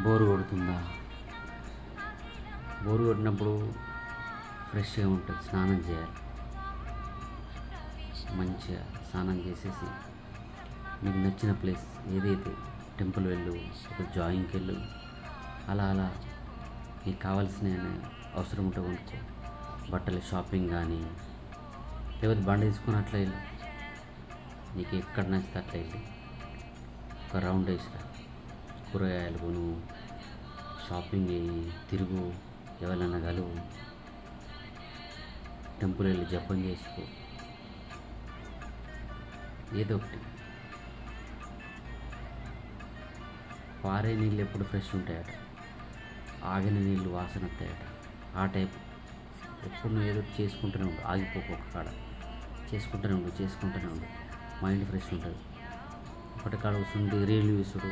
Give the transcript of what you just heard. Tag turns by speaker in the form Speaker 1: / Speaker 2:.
Speaker 1: Bore కొడుతుందా? Bore కొట్టినప్పుడు ఫ్రెష్గా ఉంటుంది, స్నానం చేయాలి. మంచిగా స్నానం చేసేసి మీకు నచ్చిన ప్లేస్ ఏదైతే టెంపుల్ వెళ్ళు, ఒక జాయింగ్కి వెళ్ళు, అలా అలా మీకు కావాల్సిన అవసరం ఉంటే కొనుక్కో. బట్టల షాపింగ్ కానీ, లేకపోతే బండి తీసుకొని అట్లా వెళ్ళు. నీకు ఎక్కడ నచ్చితే అట్లా వెళ్ళి ఒక రౌండ్ వేసిరా. కూరగాయలు కొను, షాపింగ్ చేయి, తిరుగు, ఎవరైనా కలువు, టెంపుల్ వెళ్ళి జపం చేసుకో, ఏదో ఒకటి. పారే నీళ్ళు ఎప్పుడు ఫ్రెష్ ఉంటాయట, ఆగిన నీళ్ళు వాసన వస్తాయట. ఆ టైప్ ఎప్పుడు నువ్వు ఏదో చేసుకుంటూనే ఉండు, ఆగిపోకు ఒక కాడ. చేసుకుంటూనే ఉండు మైండ్ ఫ్రెష్ ఉంటుంది. ఒకటి కాడ కూర్చుండి రీల్ చూసుడు,